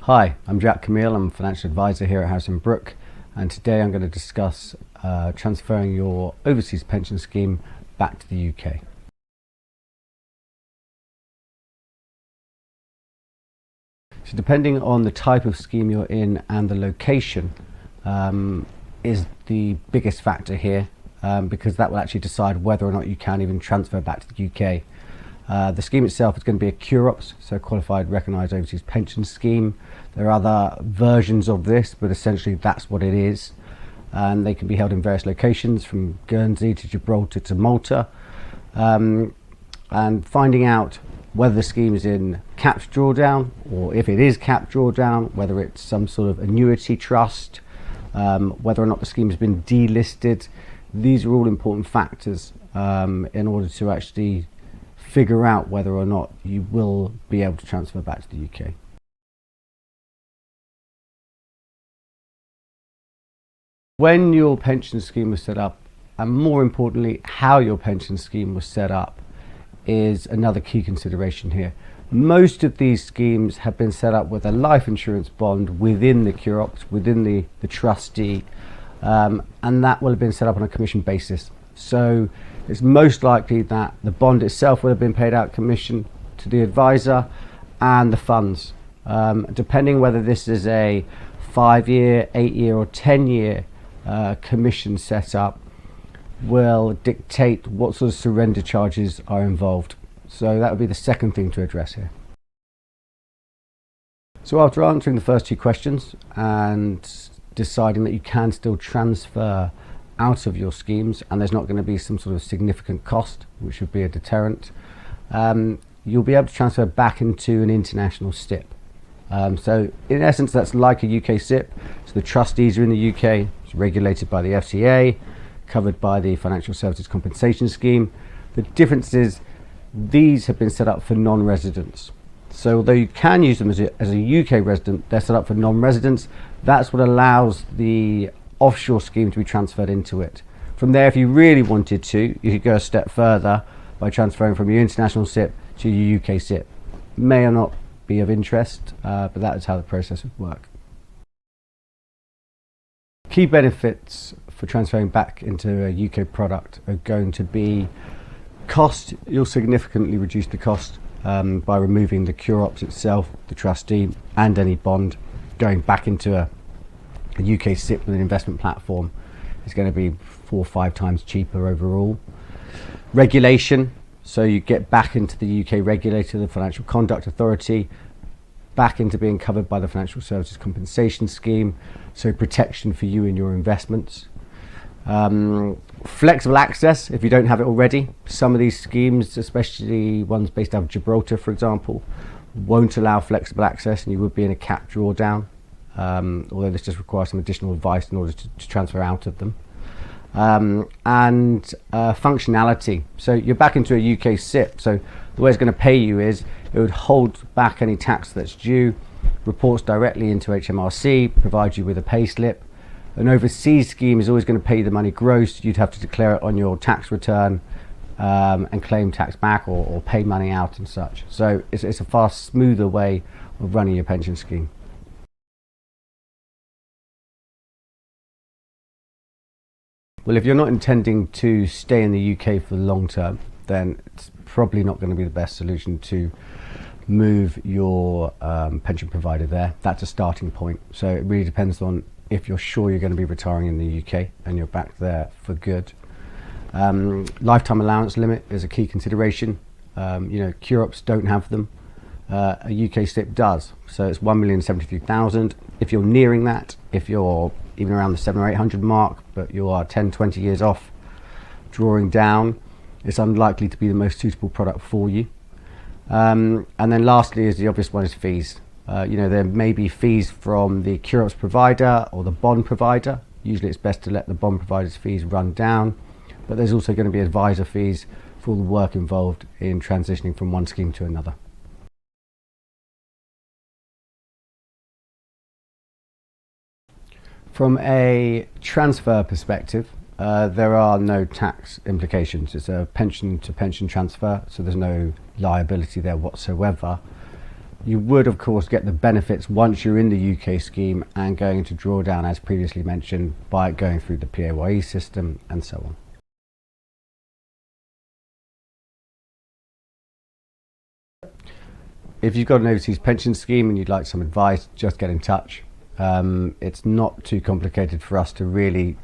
Hi, I'm Jack Camille. I'm a financial advisor here at Brook, and today I'm going to discuss transferring your overseas pension scheme back to the UK. So depending on the type of scheme you're in and the location is the biggest factor here, because that will actually decide whether or not you can even transfer back to the UK. The scheme itself is going to be a QROPS, so Qualified Recognised Overseas Pension Scheme. There are other versions of this, but essentially that's what it is. And they can be held in various locations, from Guernsey to Gibraltar to Malta. And finding out whether the scheme is in capped drawdown, or if it is capped drawdown, whether it's some sort of annuity trust, whether or not the scheme has been delisted. These are all important factors in order to actually figure out whether or not you will be able to transfer back to the UK. When your pension scheme was set up, and more importantly how your pension scheme was set up, is another key consideration here. Most of these schemes have been set up with a life insurance bond within the QROPS, within the trustee, and that will have been set up on a commission basis. So it's most likely that the bond itself will have been paid out commission to the advisor and the funds. Depending whether this is a 5-year, 8-year or 10-year commission setup will dictate what sort of surrender charges are involved. So that would be the second thing to address here. So after answering the first two questions and deciding that you can still transfer out of your schemes and there's not going to be some sort of significant cost, which would be a deterrent, you'll be able to transfer back into an international SIPP. So in essence, that's like a UK SIPP. So the trustees are in the UK, it's regulated by the FCA, covered by the Financial Services Compensation Scheme. The difference is these have been set up for non-residents. So although you can use them as a UK resident, they're set up for non-residents. That's what allows the offshore scheme to be transferred into it. From there, if you really wanted to, you could go a step further by transferring from your international SIPP to your UK SIPP. May or not be of interest, but that is how the process would work. Key benefits for transferring back into a UK product are going to be cost. You'll significantly reduce the cost by removing the QROPS itself, the trustee and any bond. Going back into a UK SIPP with an investment platform is going to be 4 or 5 times cheaper overall. Regulation, so you get back into the UK regulator, the Financial Conduct Authority, back into being covered by the Financial Services Compensation Scheme, so protection for you and your investments. Flexible access, if you don't have it already. Some of these schemes, especially ones based out of Gibraltar, for example, won't allow flexible access, and you would be in a capped drawdown, although this just requires some additional advice in order to transfer out of them. Functionality, so you're back into a UK SIPP, so the way it's going to pay you is it would hold back any tax that's due, reports directly into HMRC, provides you with a pay slip. An overseas scheme is always going to pay you the money gross. You'd have to declare it on your tax return and claim tax back or pay money out and such. So it's a far smoother way of running your pension scheme. Well, if you're not intending to stay in the UK for the long term, then it's probably not going to be the best solution to move your pension provider there. That's a starting point. So it really depends on if you're sure you're going to be retiring in the UK and you're back there for good. Lifetime allowance limit is a key consideration. QROPS don't have them. A UK SIPP does. So it's 1,073,000. If you're nearing that, if you're even around the 700 or 800 mark, but you are 10, 20 years off drawing down, it's unlikely to be the most suitable product for you. And then lastly is the obvious one, is fees. There may be fees from the QROPS provider or the bond provider. Usually it's best to let the bond provider's fees run down, but there's also going to be advisor fees for all the work involved in transitioning from one scheme to another. From a transfer perspective, there are no tax implications. It's a pension to pension transfer, so there's no liability there whatsoever. You would of course get the benefits once you're in the UK scheme and going into drawdown, as previously mentioned, by going through the PAYE system and so on. If you've got an overseas pension scheme and you'd like some advice, just get in touch. It's not too complicated for us to really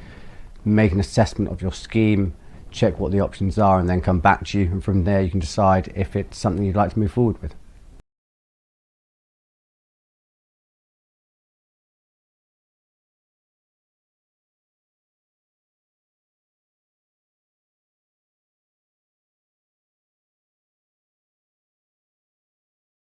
make an assessment of your scheme, check what the options are, and then come back to you, and from there you can decide if it's something you'd like to move forward with.